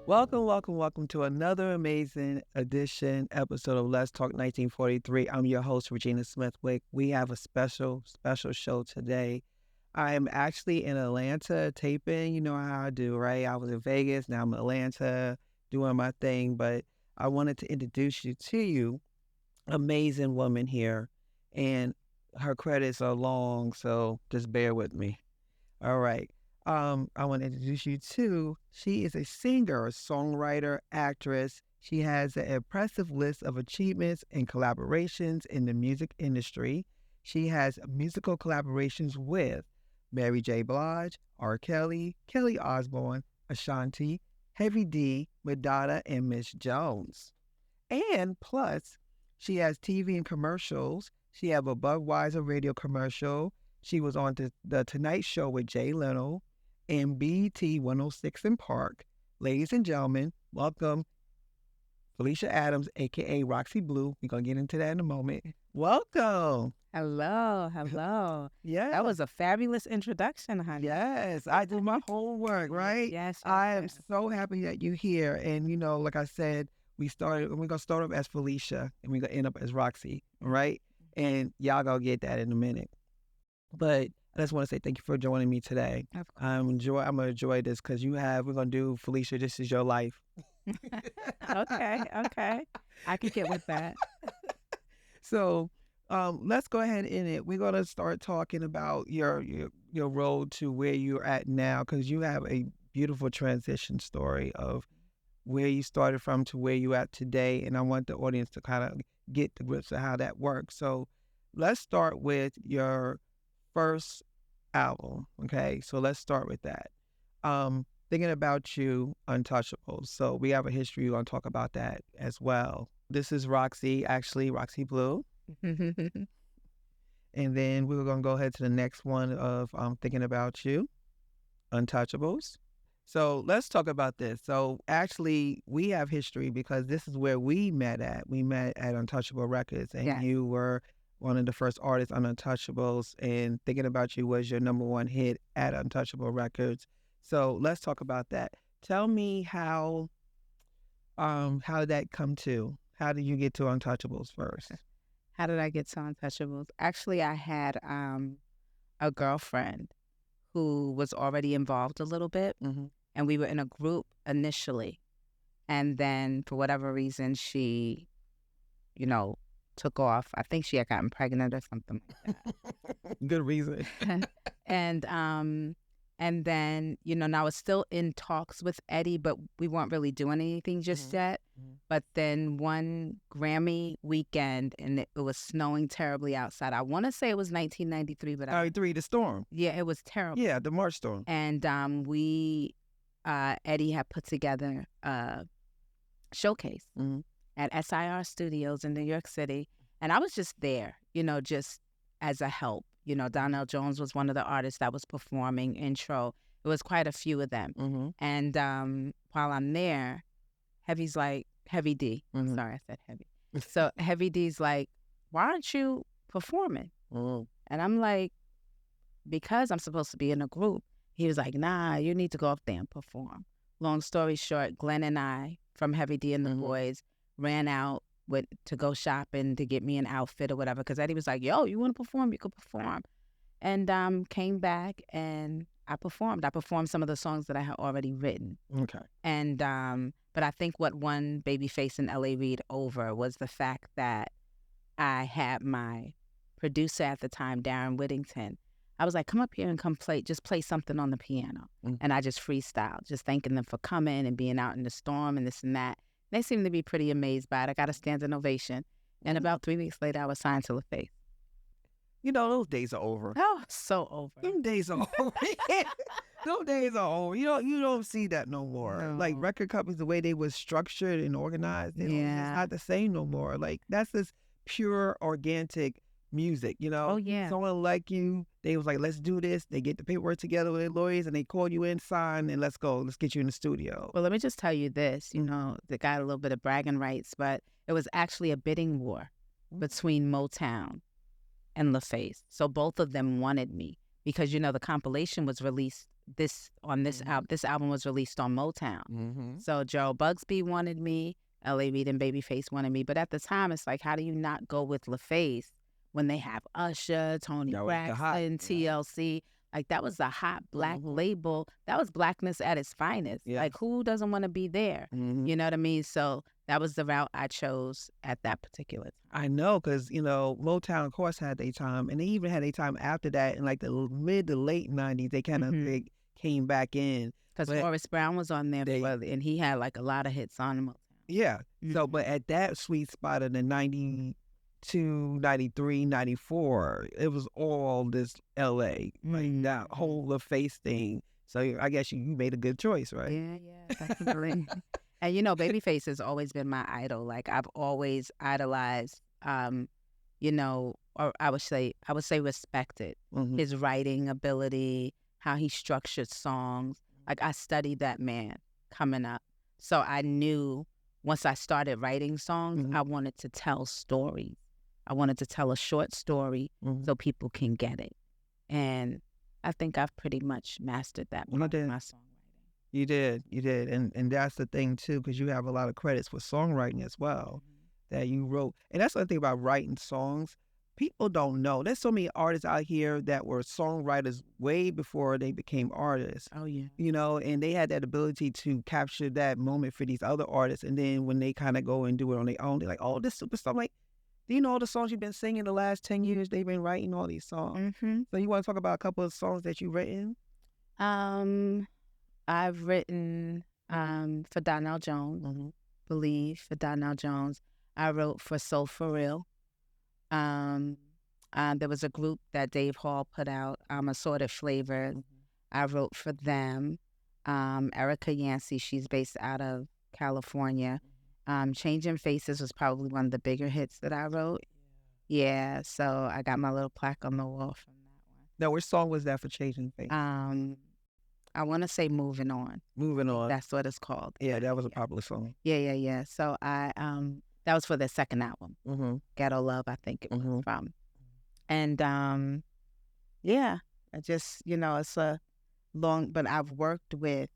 Welcome to another amazing episode of Let's Talk 1943. I'm your host, Regina Smithwick. We have a special show today. I am actually in Atlanta taping. You know how I do, right? I was in Vegas, now I'm in Atlanta doing my thing, but I wanted to introduce you to amazing woman here, and her credits are long, so just bear with me. All right. I want to introduce you to, she is a singer, songwriter, actress. She has an impressive list of achievements and collaborations in the music industry. She has musical collaborations with Mary J. Blige, R. Kelly, Kelly Osbourne, Ashanti, Heavy D, Madonna, and Miss Jones. And plus, she has TV and commercials. She have a Budweiser radio commercial. She was on the Tonight Show with Jay Leno and BET 106 in Park. Ladies and gentlemen, welcome Felicia Adams, a.k.a. Roxxy Blu. We're going to get into that in a moment. Welcome. Hello. Yeah. That was a fabulous introduction, honey. Yes, I do my homework, right? Yes. I am so happy that you're here. And, you know, like I said, we're going to start off as Felicia and we're going to end up as Roxy, all right? And y'all going to get that in a minute. But I just want to say thank you for joining me today. Of course. I'm going to enjoy this because we're going to do Felicia, This Is Your Life. Okay. I can get with that. So let's go ahead in it. We're going to start talking about your road to where you're at now, because you have a beautiful transition story of where you started from to where you're at today. And I want the audience to kind of get the grips of how that works. So let's start with your first album. Okay, so let's start with that. Thinking About You, Untouchables. So we have a history. We're going to talk about that as well. This is Roxy Blu. And then we're going to go ahead to the next one of Thinking About You, Untouchables. So let's talk about this. So actually, we have history because this is where we met at. We met at Untouchable Records, and Yes. You were one of the first artists on Untouchables, and Thinking About You was your number one hit at Untouchable Records. So let's talk about that. Tell me how did that come to? How did you get to Untouchables first? How did I get to Untouchables? Actually, I had a girlfriend who was already involved a little bit, and we were in a group initially. And then for whatever reason, she, took off. I think she had gotten pregnant or something like that. Good reason. And then, I was still in talks with Eddie, but we weren't really doing anything just yet. But then one Grammy weekend, and it was snowing terribly outside. I want to say it was 1993, but 93, the storm. Yeah, it was terrible. Yeah, the March storm. And Eddie had put together a showcase at SIR Studios in New York City. And I was just there, just as a help. Donnell Jones was one of the artists that was performing intro. It was quite a few of them. And while I'm there, Heavy D. Sorry, I said Heavy. So Heavy D's like, why aren't you performing? And I'm like, because I'm supposed to be in a group. He was like, nah, you need to go up there and perform. Long story short, Glenn and I from Heavy D and the Boys ran out to go shopping to get me an outfit or whatever, because Eddie was like, yo, you want to perform? You could perform. And came back and I performed. I performed some of the songs that I had already written. Okay. And but I think what won Babyface and L.A. Reid over was the fact that I had my producer at the time, Darren Whittington. I was like, come up here and just play something on the piano. And I just freestyled, just thanking them for coming and being out in the storm and this and that. They seemed to be pretty amazed by it. I got a standing ovation. And about 3 weeks later, I was signed to LaFace. Those days are over. Oh, so over. Them days are over. Those days are over. You don't see that no more. No. Like record companies, the way they was structured and organized, it's not the same no more. Like that's this pure organic music, Oh, yeah. Someone like you, they was like, let's do this. They get the paperwork together with their lawyers and they call you in, sign, and let's go. Let's get you in the studio. Well, let me just tell you this, they got a little bit of bragging rights, but it was actually a bidding war between Motown and LaFace. So both of them wanted me because, the compilation was released this album. This album was released on Motown. Mm-hmm. So Joe Bugsby wanted me, L.A. Reid and Babyface wanted me. But at the time, it's like, how do you not go with LaFace when they have Usher, Tony Braxton, TLC? Like, that was a hot black label. That was blackness at its finest. Yes. Like, who doesn't want to be there? You know what I mean? So that was the route I chose at that particular time. I know, because, Motown, of course, had their time. And they even had their time after that in, like, the mid to late 90s. They kind of came back in. Because Morris Brown was on there, and he had, like, a lot of hits on Motown. Yeah. So, but at that sweet spot of the 92, 93, 94, it was all this L.A., like that whole LaFace thing. So I guess you made a good choice, right? Yeah, definitely. And, Babyface has always been my idol. Like, I've always idolized, or I would say respected his writing ability, how he structured songs. Like, I studied that man coming up. So I knew once I started writing songs, I wanted to tell stories. I wanted to tell a short story so people can get it. And I think I've pretty much mastered that part of my songwriting. You did. And that's the thing, too, because you have a lot of credits for songwriting as well that you wrote. And that's the thing about writing songs. People don't know. There's so many artists out here that were songwriters way before they became artists. Oh, yeah. And they had that ability to capture that moment for these other artists. And then when they kind of go and do it on their own, they're like, oh, this super stuff. Like, do you know all the songs you've been singing the last 10 years? They've been writing all these songs. So you want to talk about a couple of songs that you've written? I've written for Donnell Jones, Believe, for Donnell Jones. I wrote for Soul For Real. There was a group that Dave Hall put out, Assorted Flavor. I wrote for them. Erica Yancey, she's based out of California. Changing Faces was probably one of the bigger hits that I wrote. Yeah, so I got my little plaque on the wall from that one. Now, which song was that for Changing Faces? I want to say Moving On. Moving On. That's what it's called. Yeah, that was a popular song. Yeah. So that was for their second album, Ghetto Love, I think it was from. And I just, it's a long, but I've worked with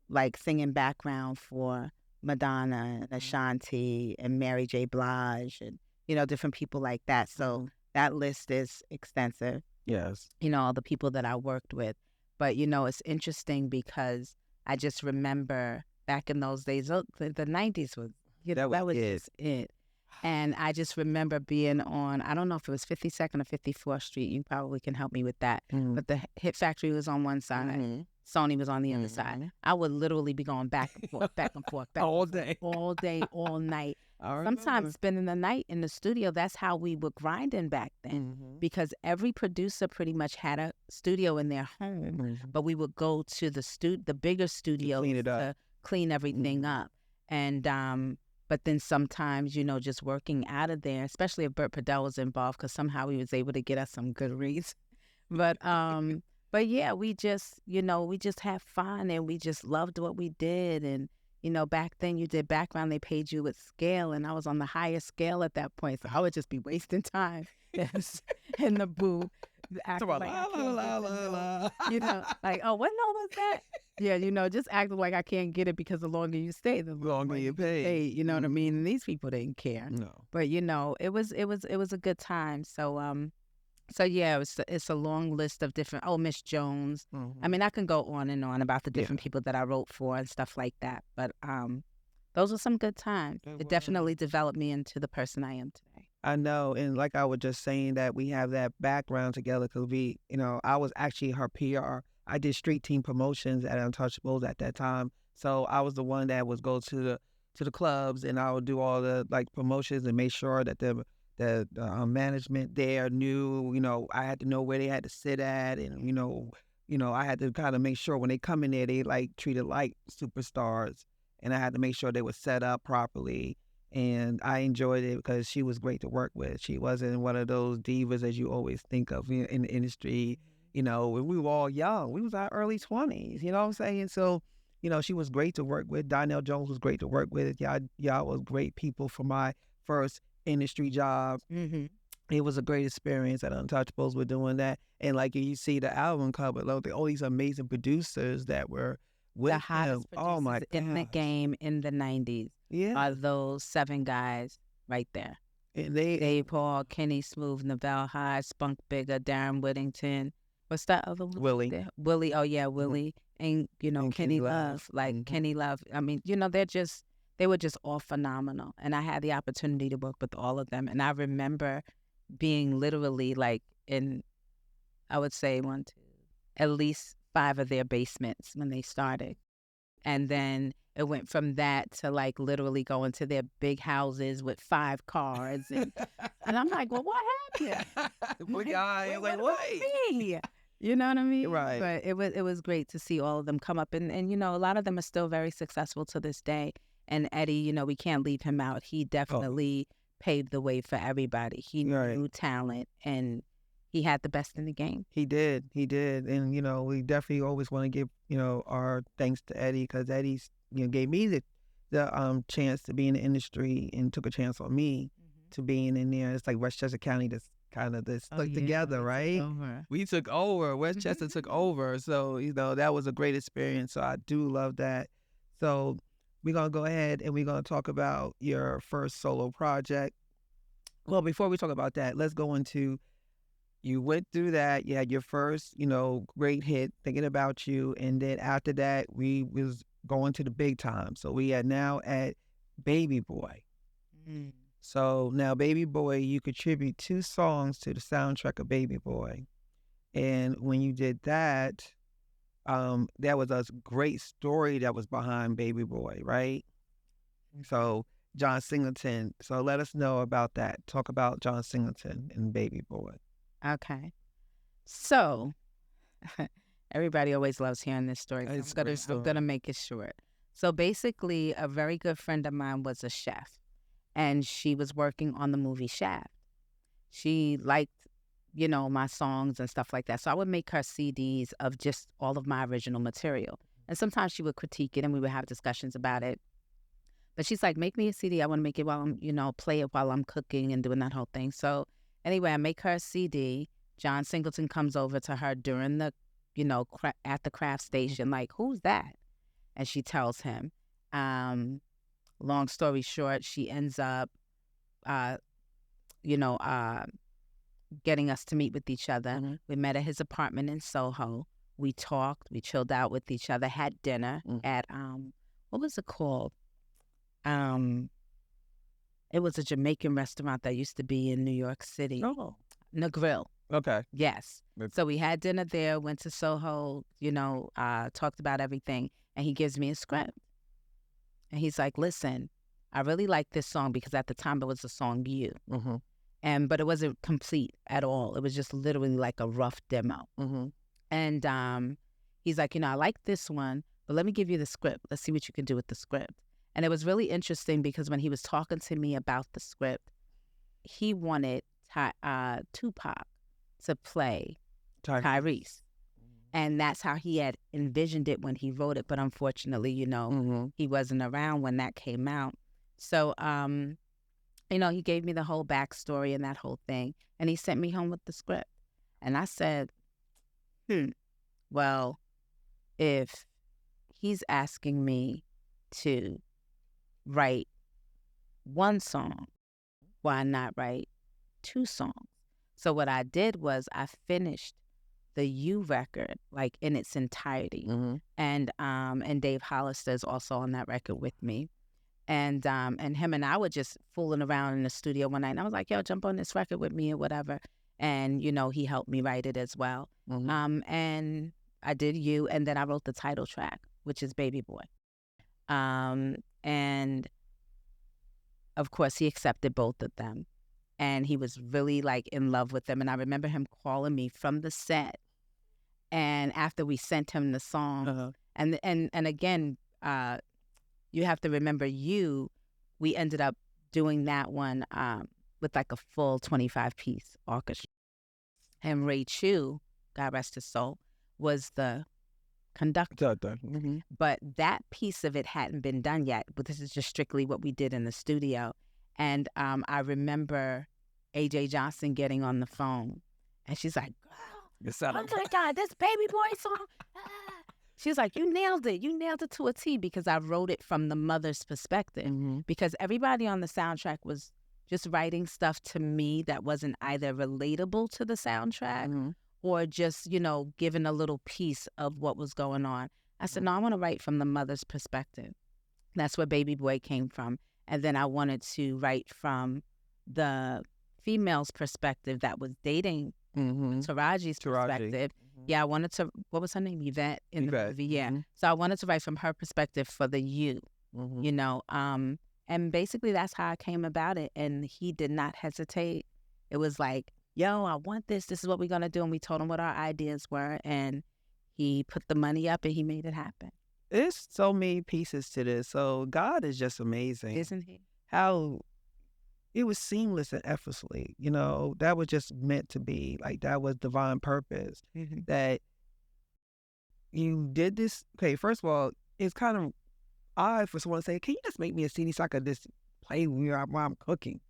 like singing background for Madonna and Ashanti and Mary J. Blige and, different people like that. So that list is extensive. Yes. All the people that I worked with. But, it's interesting because I just remember back in those days, the 90s was, that was just it. And I just remember being on, I don't know if it was 52nd or 54th Street. You probably can help me with that. But the Hit Factory was on one side. Sony was on the other side. I would literally be going back and forth, back and forth. All day, all night. Sometimes spending the night in the studio. That's how we were grinding back then. Because every producer pretty much had a studio in their home. But we would go to the bigger studio to clean everything up. And but then sometimes, just working out of there, especially if Burt Padell was involved, because somehow he was able to get us some good reads. But yeah, we just had fun and we just loved what we did. And, back then you did background, they paid you with scale, and I was on the highest scale at that point. So I would just be wasting time in the booth. Acting like like, oh, what note was that? Yeah, just acting like I can't get it because the longer you stay, the longer you pay. You know what I mean? And these people didn't care. No. But it was a good time. So yeah, it's a long list of different. Oh, Miss Jones. I mean, I can go on and on about the different people that I wrote for and stuff like that. But those were some good times. It definitely developed me into the person I am today. I know, and like I was just saying that we have that background together because I was actually her PR. I did street team promotions at Untouchables at that time, so I was the one that would go to the clubs and I would do all the promotions and make sure that the management there knew. I had to know where they had to sit at, and I had to kind of make sure when they come in there they treated like superstars, and I had to make sure they were set up properly. And I enjoyed it because she was great to work with. She wasn't one of those divas as you always think of in the industry. We were all young. We was our early 20s, you know what I'm saying? So, she was great to work with. Donnell Jones was great to work with. Y'all was great people for my first industry job. it was a great experience at Untouchables with doing that. And like you see the album cover, like, all these amazing producers that were The with him. hottest Oh my producers in the gosh. game in the 90s Yeah. are those 7 guys right there. And they Dave Paul, Kenny Smooth, Novell High, Spunk Bigger, Darren Whittington. What's that other one? Willie. There? Willie, oh yeah, Willie. And, And Kenny Love. Like Kenny Love. I mean, they were just all phenomenal. And I had the opportunity to work with all of them. And I remember being literally like in, I would say at least 5 of their basements when they started. And then it went from that to like literally going to their big houses with 5 cars. And I'm like, well, what happened? Poor guy, like, wait. Me? You know what I mean? Right. But it was great to see all of them come up. And a lot of them are still very successful to this day. And Eddie, we can't leave him out. He definitely paved the way for everybody. He knew talent, and he had the best in the game. He did. And, we definitely always want to give, our thanks to Eddie, because Eddie's, gave me the chance to be in the industry and took a chance on me to being in there. It's like Westchester County that's kind of stuck together, right? We took over. Westchester took over. So, that was a great experience. So I do love that. So we're going to go ahead and we're going to talk about your first solo project. Well, before we talk about that, let's go into, you went through that. You had your first, great hit, Thinking About You. And then after that, we was going to the big time. So we are now at Baby Boy. So now Baby Boy, you contribute 2 songs to the soundtrack of Baby Boy. And when you did that, there was a great story that was behind Baby Boy, right? So John Singleton. So let us know about that. Talk about John Singleton and Baby Boy. Okay. So everybody always loves hearing this story. I'm gonna make it short. So basically, a very good friend of mine was a chef, and she was working on the movie Shaft. She liked, my songs and stuff like that. So I would make her CDs of just all of my original material. And sometimes she would critique it and we would have discussions about it. But she's like, make me a CD. I want to make it while I'm, play it while I'm cooking and doing that whole thing. So anyway, I make her a CD. John Singleton comes over to her during the, at the craft station, like, who's that? And she tells him. Long story short, she ends up, getting us to meet with each other. We met at his apartment in Soho. We talked, we chilled out with each other, had dinner at, what was it called? It was a Jamaican restaurant that used to be in New York City. Oh. The Grill. Okay. Yes. So we had dinner there, went to Soho, talked about everything, and he gives me a script. And he's like, listen, I really like this song because at the time it was the song You. But it wasn't complete at all. It was just literally like a rough demo. And he's like, I like this one, but let me give you the script. Let's see what you can do with the script. And it was really interesting because when he was talking to me about the script, he wanted Tupac to play Tyrese. And that's how he had envisioned it when he wrote it. But unfortunately, he wasn't around when that came out. So, he gave me the whole backstory and that whole thing. And he sent me home with the script. And I said, well, if he's asking me to write 1 song, why not write 2 songs? So what I did was I finished the You record, like in its entirety. And Dave Hollister is also on that record with me. And him and I were just fooling around in the studio one night. And I was like, yo, jump on this record with me or whatever. And, he helped me write it as well. And I did You, and then I wrote the title track, which is Baby Boy. And of course, he accepted both of them. And he was really like in love with them. And I remember him calling me from the set. And after we sent him the song, and again, you have to remember You, we ended up doing that one with like a full 25-piece orchestra. And Ray Chu, God rest his soul, was the conductor. But that piece of it hadn't been done yet. But this is just strictly what we did in the studio. And I remember AJ Johnson getting on the phone. And she's like, girl, oh my God, this Baby Boy song. She's like, you nailed it. You nailed it to a T, because I wrote it from the mother's perspective. Mm-hmm. Because everybody on the soundtrack was just writing stuff to me that wasn't either relatable to the soundtrack Mm-hmm. or just, giving a little piece of what was going on. I said, no, I want to write from the mother's perspective. That's where Baby Boy came from. And then I wanted to write from the female's perspective that was dating Taraji's perspective. Mm-hmm. Yeah, I wanted to, what was her name? Yvette in the movie. Yeah. Mm-hmm. So I wanted to write from her perspective for the you, and basically that's how I came about it. And he did not hesitate. It was like, yo, I want this. This is what we're going to do. And we told him what our ideas were. And he put the money up and he made it happen. There's so many pieces to this. So God is just amazing. Isn't he? How it was seamless and effortlessly. That was just meant to be. Like, that was divine purpose. Mm-hmm. That you did this. Okay, first of all, it's kind of odd for someone to say, can you just make me a CD so I could just play while I'm cooking?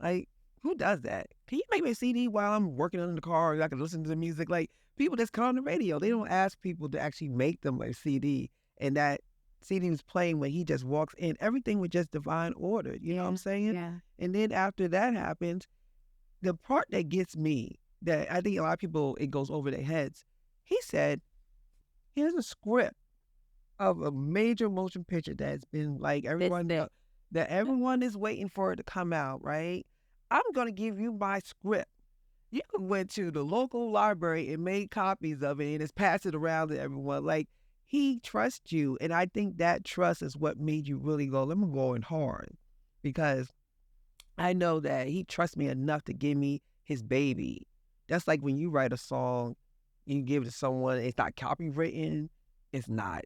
Like, who does that? Can you make me a CD while I'm working in the car or I can listen to the music? Like, people just come on the radio. They don't ask people to actually make them a CD. And that CD was playing when he just walks in. Everything was just divine order. You know what I'm saying? Yeah. And then after that happens, the part that gets me, that I think a lot of people, it goes over their heads. He said, here's a script of a major motion picture that's been like that everyone is waiting for it to come out, right? I'm going to give you my script. You went to the local library and made copies of it and just passed it around to everyone. Like, he trusts you. And I think that trust is what made you really go, let me go in hard. Because I know that he trusts me enough to give me his baby. That's like when you write a song, you give it to someone, it's not copywritten. It's not,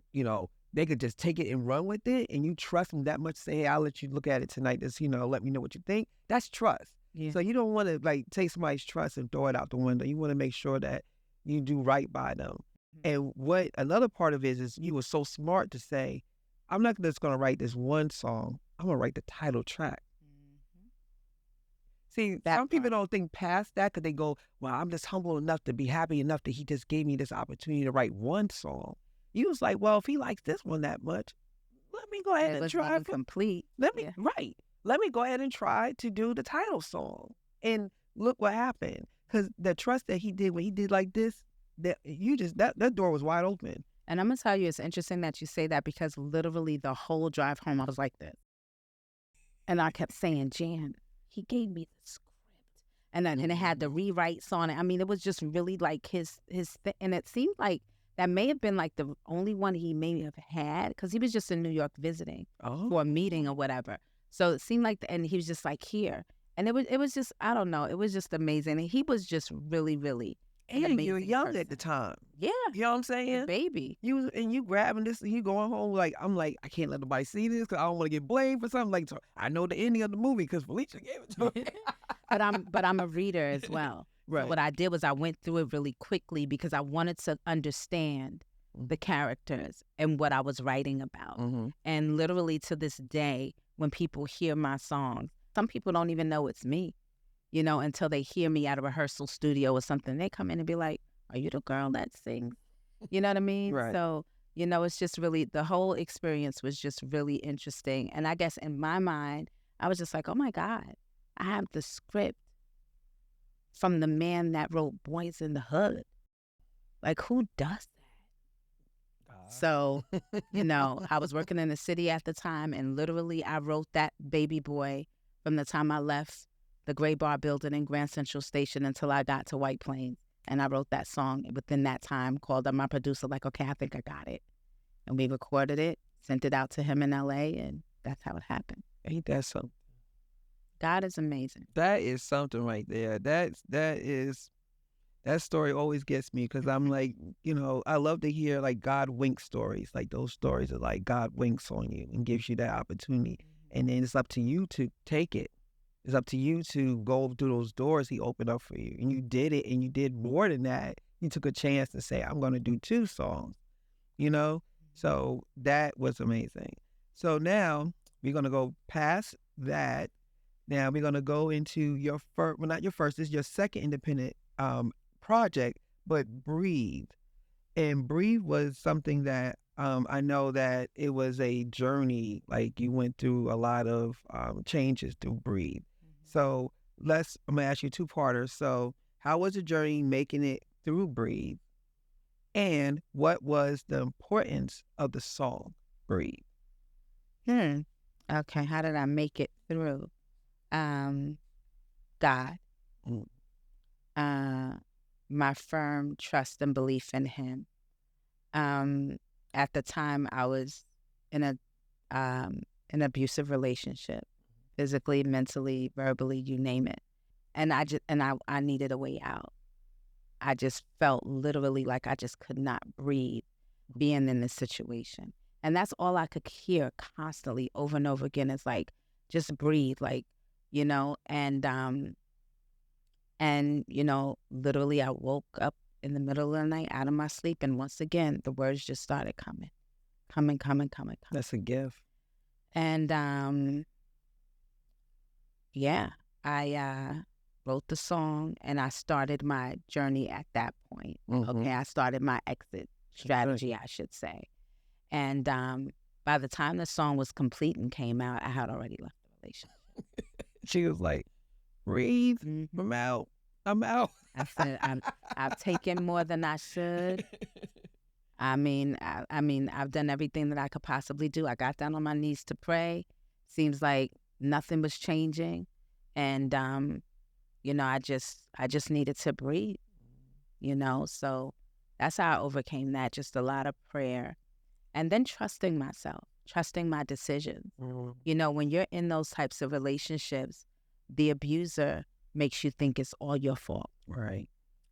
they could just take it and run with it, and you trust them that much to say, hey, I'll let you look at it tonight. Just, let me know what you think. That's trust. Yeah. So you don't want to take somebody's trust and throw it out the window. You want to make sure that you do right by them. Mm-hmm. And what another part of it is you were so smart to say, I'm not just going to write this one song. I'm going to write the title track. Mm-hmm. See, some people don't think past that because they go, well, I'm just humble enough to be happy enough that he just gave me this opportunity to write one song. You was like, well, if he likes this one that much, let me go ahead and try it. Complete. Let me go ahead and try to do the title song. And look what happened. Because the trust that he did when he did like this, that door was wide open. And I'm going to tell you, it's interesting that you say that, because literally the whole drive home, I was like this. And I kept saying, Jan, he gave me the script. And then it had the rewrites on it. I mean, it was just really like his thing. And it seemed like that may have been like the only one he may have had, because he was just in New York visiting for a meeting or whatever. So it seemed like, and he was just like here. And it was just, I don't know, it was just amazing. And he was just really, really and you were young at the time. Yeah. You know what I'm saying? Baby. You grabbing this and you going home like, I'm like, I can't let nobody see this because I don't want to get blamed for something. Like, so I know the ending of the movie because Felicia gave it to me. but I'm a reader as well. Right. So what I did was I went through it really quickly because I wanted to understand the characters and what I was writing about. Mm-hmm. And literally to this day, when people hear my songs, some people don't even know it's me, until they hear me at a rehearsal studio or something. They come in and be like, are you the girl that sings? You know what I mean? Right. So, it's just really, the whole experience was just really interesting. And I guess in my mind, I was just like, oh my God, I have the script from the man that wrote Boys in the Hood. Like, who does that? So, I was working in the city at the time, and literally I wrote that Baby Boy from the time I left the Gray Bar building in Grand Central Station until I got to White Plains. And I wrote that song within that time, called up my producer, like, okay, I think I got it. And we recorded it, sent it out to him in LA, and that's how it happened. Ain't that something? God is amazing. That is something right there. That story always gets me because I'm like, I love to hear like God winks stories. Like those stories are like God winks on you and gives you that opportunity. And then it's up to you to take it. It's up to you to go through those doors he opened up for you. And you did it, and you did more than that. You took a chance to say, I'm going to do 2 songs, So that was amazing. So now we're going to go past that. Now we're gonna go into your first, well, not your first, this is your second independent project, but Breathe. And Breathe was something that I know that it was a journey. Like you went through a lot of changes through Breathe. So I'm gonna ask you two-parters. So how was the journey making it through Breathe? And what was the importance of the song Breathe? Okay, how did I make it through? God. Mm. My firm trust and belief in him. At the time, I was in an abusive relationship, physically, mentally, verbally, you name it. And I needed a way out. I just felt literally like I just could not breathe being in this situation. And that's all I could hear constantly over and over again is like, just breathe, like, and literally I woke up in the middle of the night out of my sleep, and once again, the words just started coming. That's a gift. And yeah, I wrote the song, and I started my journey at that point. Okay, I started my exit strategy, I should say. And by the time the song was complete and came out, I had already left the relationship. She was like, breathe, I'm out. I said, I've taken more than I should. I mean, I've done everything that I could possibly do. I got down on my knees to pray. Seems like nothing was changing. And, I just needed to breathe, So that's how I overcame that. Just a lot of prayer. And then trusting myself, trusting my decisions. When you're in those types of relationships, the abuser makes you think it's all your fault. Right.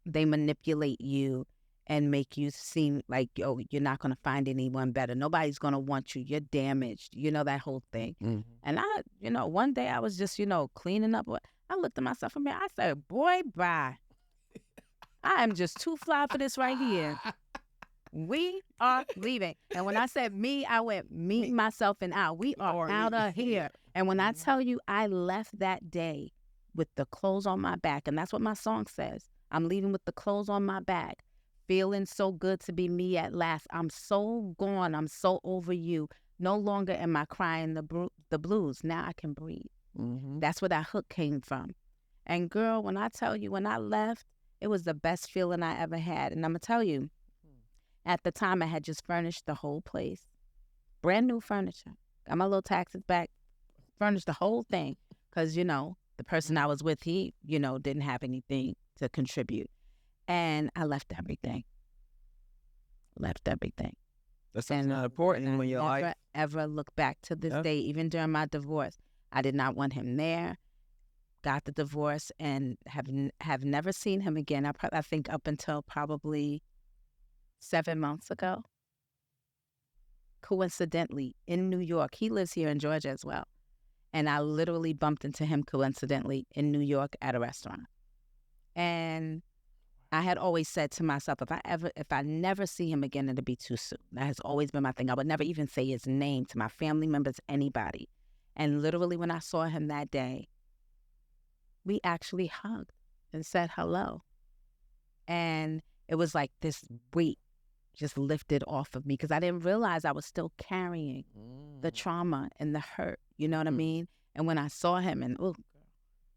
They manipulate you and make you seem like, you're not going to find anyone better. Nobody's going to want you. You're damaged. That whole thing. And I, one day I was just, cleaning up. I looked at myself in the mirror. I said, boy, bye. I am just too fly for this right here. We are leaving. And when I said me, I went me, myself, and I. We are out of here. And when I tell you, I left that day with the clothes on my back. And that's what my song says. I'm leaving with the clothes on my back. Feeling so good to be me at last. I'm so gone. I'm so over you. No longer am I crying the blues. Now I can breathe. That's where that hook came from. And girl, when I tell you, when I left, it was the best feeling I ever had. And I'm going to tell you, at the time, I had just furnished the whole place. Brand new furniture. Got my little taxes back. Furnished the whole thing. Because, the person I was with, he, didn't have anything to contribute. And I left everything. That's not important when you're like... ever look back to this day, even during my divorce. I did not want him there. Got the divorce and have never seen him again. I think up until probably 7 months ago. Coincidentally, in New York. He lives here in Georgia as well. And I literally bumped into him coincidentally in New York at a restaurant. And I had always said to myself, if I never see him again, it'll be too soon. That has always been my thing. I would never even say his name to my family members, anybody. And literally when I saw him that day, we actually hugged and said hello. And it was like this weight just lifted off of me because I didn't realize I was still carrying the trauma and the hurt. You know what I mean? And when I saw him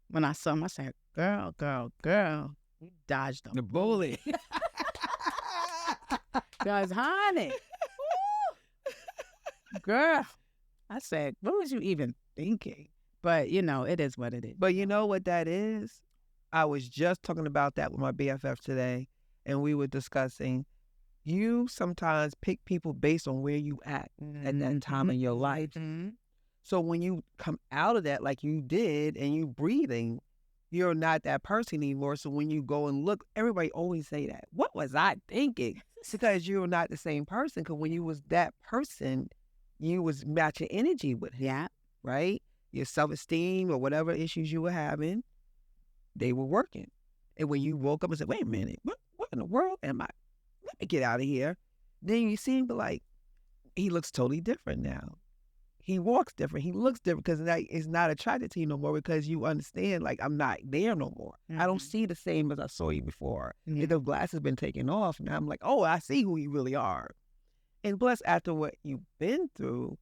when I saw him, I said, girl, you dodged the bully. Because, honey, girl, I said, what was you even thinking? But, it is what it is. But you know what that is? I was just talking about that with my BFF today, and we were discussing you sometimes pick people based on where you at that time in your life. So when you come out of that like you did and you breathing, you're not that person anymore. So when you go and look, everybody always say that. What was I thinking? Because you're not the same person. Because when you was that person, you was matching energy with him. Yeah. Right? Your self-esteem or whatever issues you were having, they were working. And when you woke up and said, wait a minute, what in the world am I? Let me get out of here. Then you see him, but like, he looks totally different now. he walks different. He looks different because it's not attracted to you no more because you understand, like, I'm not there no more. I don't see the same as I saw you before. If the glass has been taken off, now I'm like, oh, I see who you really are. And plus, after what you've been through,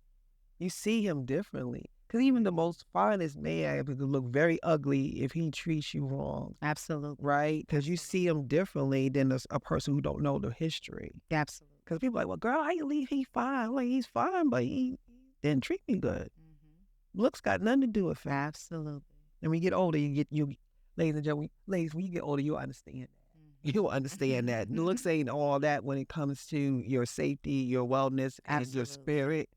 you see him differently. Because even the most finest man could look very ugly if he treats you wrong. Absolutely. Right? Because you see him differently than a person who don't know the history. Absolutely. Because people are like, well, girl, how you leave? He's fine. I'm like, he's fine, but he didn't treat me good. Looks got nothing to do with it. Absolutely. And when you get older, ladies and gentlemen, ladies, when you get older, you'll understand that. You'll understand that. Looks ain't all that when it comes to your safety, your wellness, and your spirit.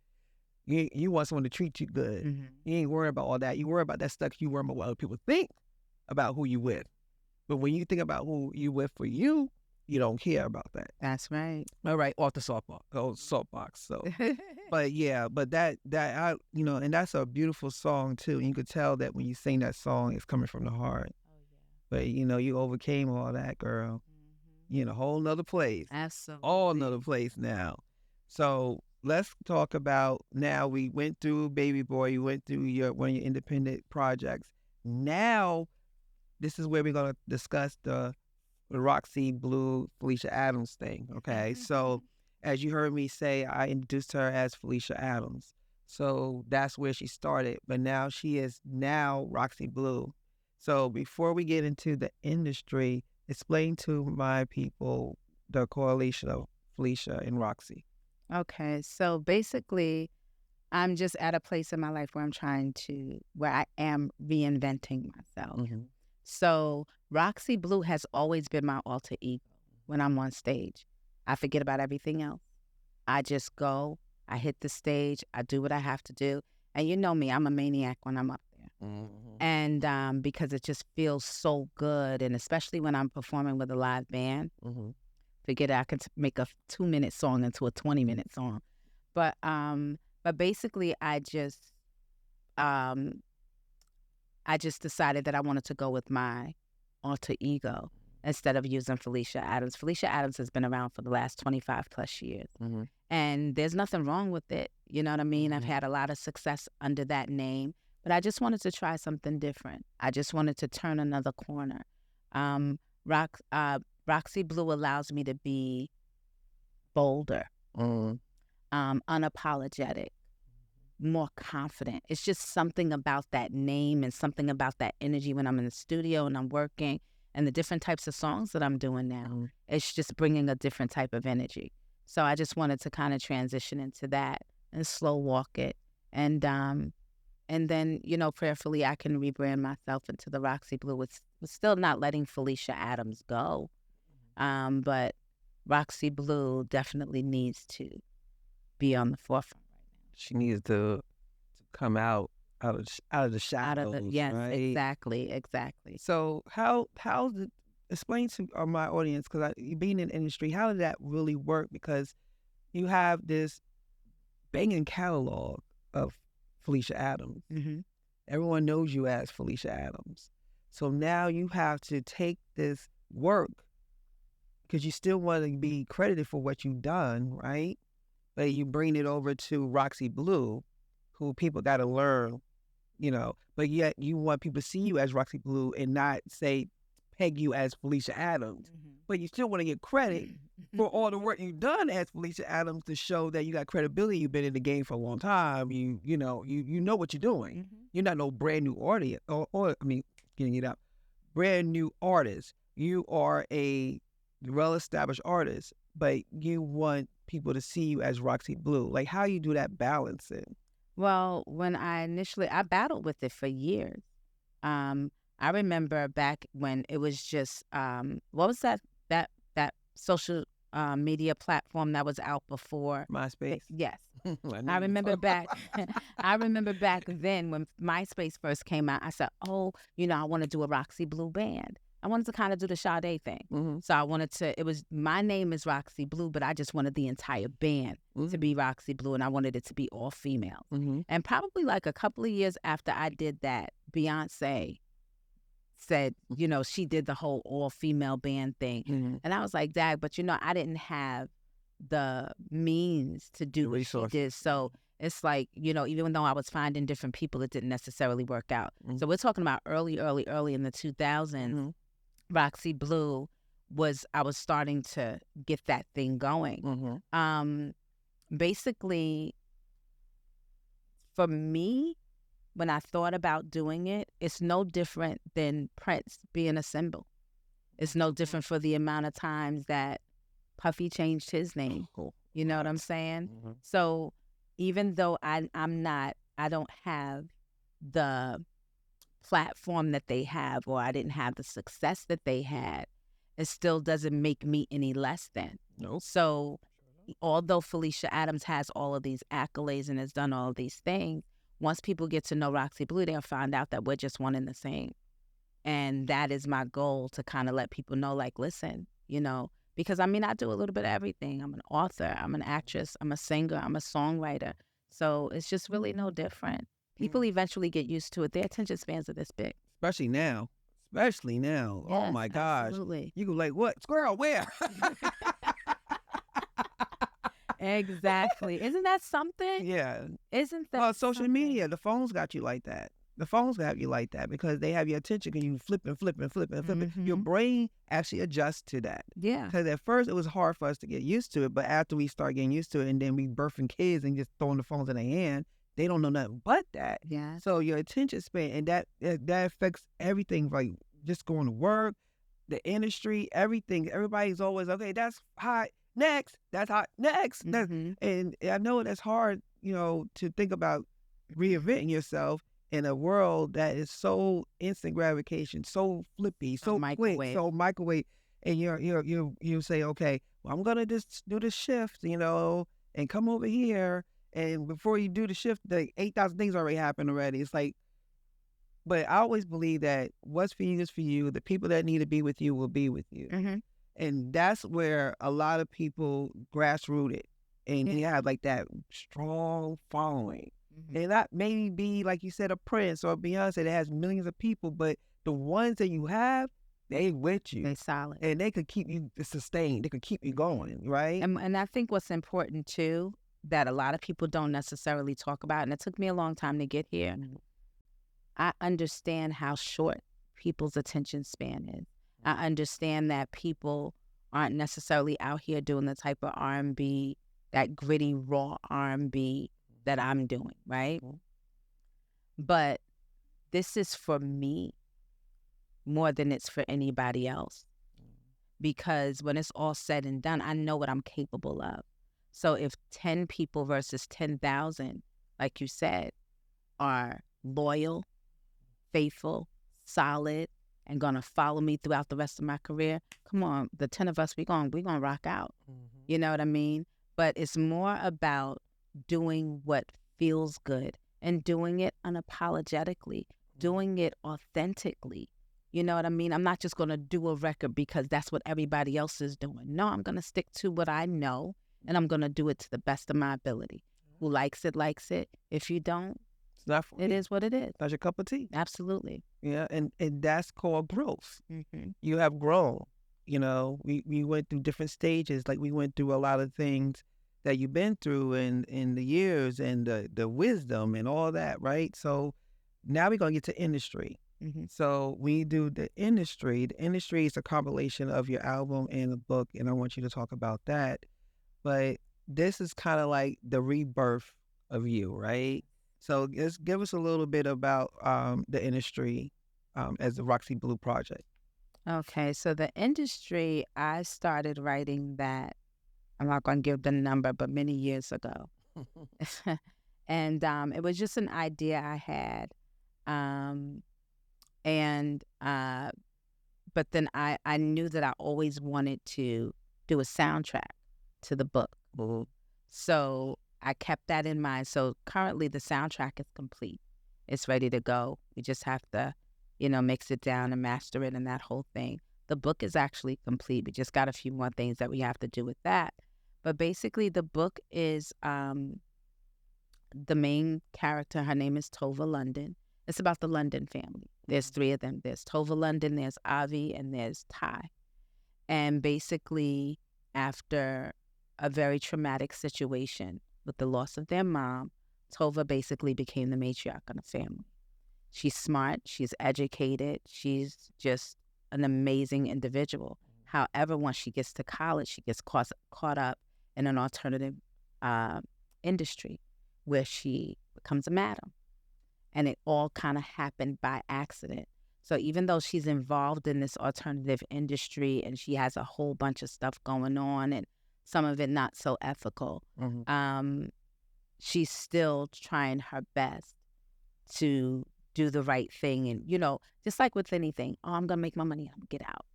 You want someone to treat you good. You ain't worried about all that. You worry about that stuff. You worry about what other people think about who you with. But when you think about who you with for you, you don't care about that. That's right. All right, off the soapbox. So, but yeah, but that I and that's a beautiful song too. And you could tell that when you sing that song, it's coming from the heart. But you overcame all that, girl. You're in a whole nother place. Absolutely. All another place now. So let's talk about now. We went through Baby Boy. You went through one of your independent projects. Now, this is where we're gonna discuss the Roxxy Blu Felicia Adams thing. Okay, so as you heard me say, I introduced her as Felicia Adams. So that's where she started. But now she is Roxxy Blu. So before we get into the industry, explain to my people the correlation of Felicia and Roxxy. Okay, so basically, I'm just at a place in my life where where I am reinventing myself. So Roxxy Blu has always been my alter ego when I'm on stage. I forget about everything else. I just go, I hit the stage, I do what I have to do. And you know me, I'm a maniac when I'm up there. And because it just feels so good, and especially when I'm performing with a live band, forget it, I can make a 2-minute song into a 20-minute song. But basically, I just decided that I wanted to go with my alter ego instead of using Felicia Adams. Felicia Adams has been around for the last 25 plus years. And there's nothing wrong with it. You know what I mean? I've had a lot of success under that name, but I just wanted to try something different. I just wanted to turn another corner. Roxxy Blu allows me to be bolder, unapologetic, more confident. It's just something about that name and something about that energy when I'm in the studio and I'm working, and the different types of songs that I'm doing now. It's just bringing a different type of energy. So I just wanted to kind of transition into that and slow walk it. And then, prayerfully, I can rebrand myself into the Roxxy Blu with still not letting Felicia Adams go. But Roxxy Blu definitely needs to be on the forefront right now. She needs to come out of the shadows. Yes, right? Exactly. So how did explain to my audience, because being in the industry, how did that really work? Because you have this banging catalog of Felicia Adams. Everyone knows you as Felicia Adams. So now you have to take this work, because you still want to be credited for what you've done, right? But you bring it over to Roxxy Blu, who people got to learn, but yet you want people to see you as Roxxy Blu and not peg you as Felicia Adams. But you still want to get credit for all the work you've done as Felicia Adams to show that you got credibility. You've been in the game for a long time. You know what you're doing. You're not no brand new audience, getting it up, brand new artist. You are a well-established artist, but you want people to see you as Roxxy Blu. Like, how you do that balancing? Well, when I battled with it for years. I remember back when it was just, what was that social media platform that was out before? MySpace? Yes. I remember back then when MySpace first came out, I said, I want to do a Roxxy Blu band. I wanted to kind of do the Sade thing. So my name is Roxxy Blu, but I just wanted the entire band to be Roxxy Blu, and I wanted it to be all female. And probably like a couple of years after I did that, Beyonce said, she did the whole all-female band thing. And I was like, Dad, but I didn't have the means to do what she did. So it's like, even though I was finding different people, it didn't necessarily work out. So we're talking about early in the 2000s. Roxxy Blu I was starting to get that thing going. Basically, for me, when I thought about doing it, it's no different than Prince being a symbol. It's no different for the amount of times that Puffy changed his name. You know what I'm saying? So even though I don't have the platform that they have, or I didn't have the success that they had, it still doesn't make me any less than. Nope. So although Felicia Adams has all of these accolades and has done all of these things, once people get to know Roxxy Blu, they'll find out that we're just one and the same. And that is my goal, to kind of let people know, like, listen, because I do a little bit of everything. I'm an author, I'm an actress, I'm a singer, I'm a songwriter. So it's just really no different. People eventually get used to it. Their attention spans are this big. Especially now. Yes, Oh my gosh. Absolutely. You go like, what? Squirrel, where? Exactly. Isn't that something? Yeah. Isn't that Well, social something? media, the phones got you like that. The phones have you like that because they have your attention and you flip and flip and flip and flip. Your brain actually adjusts to that. Yeah. Because at first it was hard for us to get used to it, but after we start getting used to it and then we birthing kids and just throwing the phones in their hand, they don't know nothing but that. Yeah. So your attention span, and that affects everything, like just going to work, the industry, everything. Everybody's always, okay, that's hot, next, that's hot, next. And I know that's hard, to think about reinventing yourself in a world that is so instant gratification, so flippy, so quick, so microwave. And you say, okay, well, I'm gonna just do the shift, and come over here. And before you do the shift, the 8,000 things already happened already. It's like, but I always believe that what's for you is for you. The people that need to be with you will be with you. And that's where a lot of people grassrooted and they have like that strong following. And that may be, like you said, a Prince or a Beyonce that has millions of people, but the ones that you have, they with you. They solid. And they could keep you sustained. They could keep you going, right? And I think what's important too, that a lot of people don't necessarily talk about, and it took me a long time to get here, I understand how short people's attention span is. I understand that people aren't necessarily out here doing the type of R&B, that gritty, raw R&B that I'm doing, right? But this is for me more than it's for anybody else. Because when it's all said and done, I know what I'm capable of. So if 10 people versus 10,000, like you said, are loyal, faithful, solid, and gonna follow me throughout the rest of my career, come on, the 10 of us, we gonna rock out. You know what I mean? But it's more about doing what feels good and doing it unapologetically, doing it authentically. You know what I mean? I'm not just gonna do a record because that's what everybody else is doing. No, I'm gonna stick to what I know, and I'm gonna do it to the best of my ability. Who likes it, likes it. If you don't, it's not for it is what it is. That's your cup of tea. Absolutely. Yeah, and that's called growth. You have grown. We went through different stages. Like we went through a lot of things that you've been through in the years and the wisdom and all that, right? So now we're going to get to industry. So we do the industry. The industry is a compilation of your album and a book, and I want you to talk about that. But this is kind of like the rebirth of you, right? So just give us a little bit about the industry as the Roxxy Blu project. Okay, so the industry, I started writing that, I'm not going to give the number, but many years ago. And it was just an idea I had. But then I knew that I always wanted to do a soundtrack to the book. So I kept that in mind. So currently the soundtrack is complete. It's ready to go. We just have to, mix it down and master it and that whole thing. The book is actually complete. We just got a few more things that we have to do with that. But basically the book is the main character, her name is Tova London. It's about the London family. There's 3 of them. There's Tova London, there's Avi, and there's Ty. And basically, after a very traumatic situation with the loss of their mom, Tova basically became the matriarch of the family. She's smart, she's educated, she's just an amazing individual. However, once she gets to college, she gets caught up in an alternative industry where she becomes a madam. And it all kind of happened by accident. So even though she's involved in this alternative industry and she has a whole bunch of stuff going on and some of it not so ethical, she's still trying her best to do the right thing. And, just like with anything, I'm going to make my money, I'm going to get out.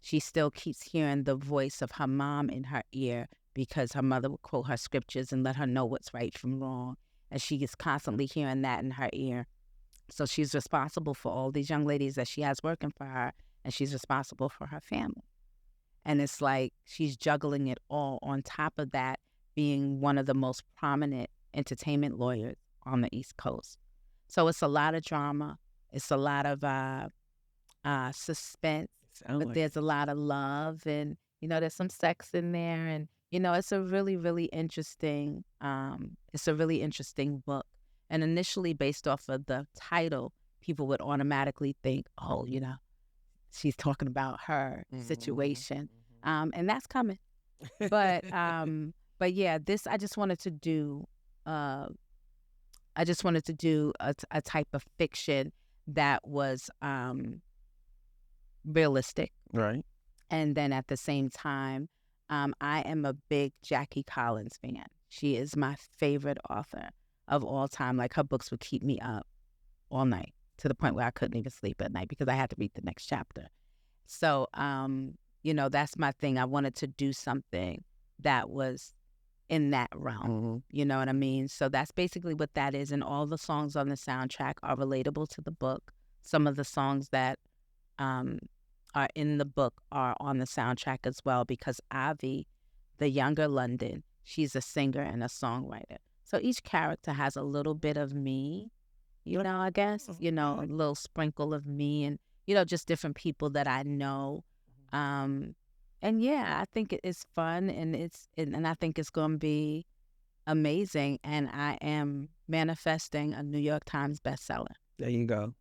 She still keeps hearing the voice of her mom in her ear because her mother would quote her scriptures and let her know what's right from wrong. And she is constantly hearing that in her ear. So she's responsible for all these young ladies that she has working for her, and she's responsible for her family. And it's like she's juggling it all on top of that, being one of the most prominent entertainment lawyers on the East Coast. So it's a lot of drama. It's a lot of suspense, but there's a lot of love, and there's some sex in there, and it's a really, really interesting. It's a really interesting book. And initially, based off of the title, people would automatically think, oh, she's talking about her situation, and that's coming. But yeah, this I just wanted to do. I just wanted to do a type of fiction that was realistic, right? And then at the same time, I am a big Jackie Collins fan. She is my favorite author of all time. Like, her books would keep me up all night to the point where I couldn't even sleep at night because I had to read the next chapter. So, that's my thing. I wanted to do something that was in that realm. You know what I mean? So that's basically what that is. And all the songs on the soundtrack are relatable to the book. Some of the songs that are in the book are on the soundtrack as well, because Avi, the younger London, she's a singer and a songwriter. So each character has a little bit of me, I guess, a little sprinkle of me, and, just different people that I know. And yeah, I think it's fun, and I think it's going to be amazing. And I am manifesting a New York Times bestseller. There you go.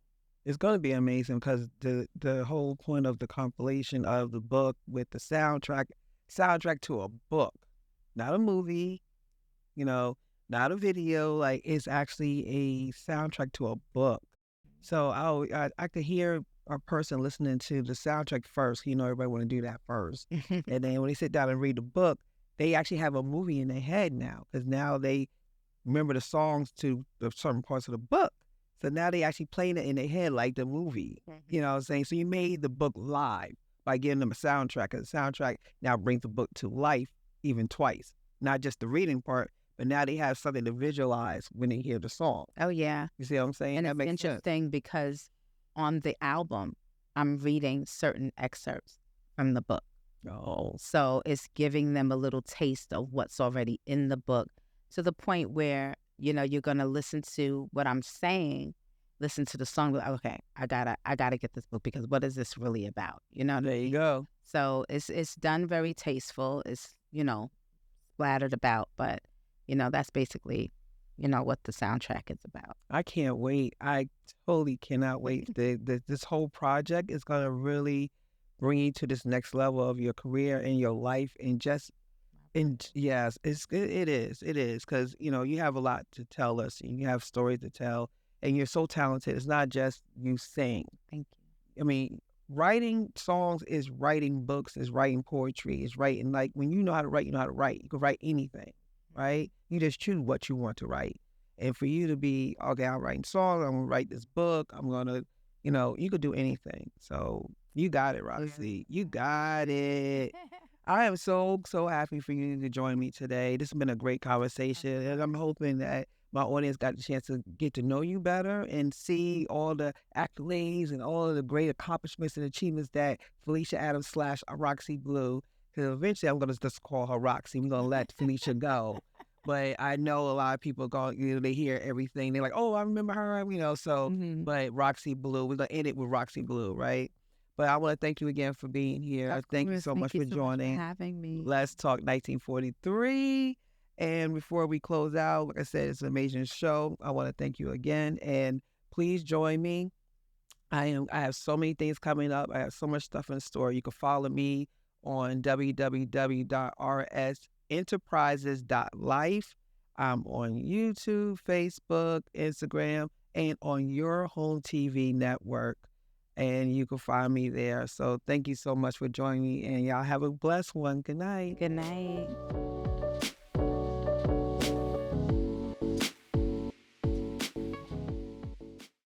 It's going to be amazing because the whole point of the compilation of the book with the soundtrack to a book, not a movie, not a video, like it's actually a soundtrack to a book. So I could hear a person listening to the soundtrack first. Everybody want to do that first. And then when they sit down and read the book, they actually have a movie in their head now, because now they remember the songs to the certain parts of the book. So now they actually playing it in their head like the movie. You know what I'm saying? So you made the book live by giving them a soundtrack. And the soundtrack now brings the book to life even twice. Not just the reading part, but now they have something to visualize when they hear the song. Oh, yeah. You see what I'm saying? And that it's makes interesting sense. because on the album, I'm reading certain excerpts from the book. Oh. So it's giving them a little taste of what's already in the book, to the point where, you're going to listen to what I'm saying, listen to the song, like, okay, I gotta get this book, because what is this really about? There you go. So it's done very tasteful. It's, splattered about, but, that's basically, what the soundtrack is about. I can't wait. I totally cannot wait. This whole project is going to really bring you to this next level of your career and your life, and yes, it is because you have a lot to tell us, and you have stories to tell, and you're so talented. It's not just you sing. Thank you. I mean, writing songs is writing books, is writing poetry, is writing, like, when you know how to write, you know how to write. You can write anything, right? You just choose what you want to write. And for you to be, okay, I'm writing songs, I'm going to write this book, I'm going to, you could do anything. So you got it, Roxy. You got it. I am so happy for you to join me today. This has been a great conversation, and I'm hoping that my audience got the chance to get to know you better and see all the accolades and all of the great accomplishments and achievements that Felicia Adams / Roxxy Blu, because eventually I'm going to just call her Roxy. We're going to let Felicia go. But I know a lot of people they hear everything. They're like, oh, I remember her, so, but Roxxy Blu, we're going to end it with Roxxy Blu, right? But I want to thank you again for being here. Thank you so much for joining. Thank you so much for having me. Let's Talk 1943. And before we close out, like I said, it's an amazing show. I want to thank you again. And please join me. I have so many things coming up. I have so much stuff in store. You can follow me on www.rsenterprises.life. I'm on YouTube, Facebook, Instagram, and on your home TV network. And you can find me there. So thank you so much for joining me. And y'all have a blessed one. Good night. Good night.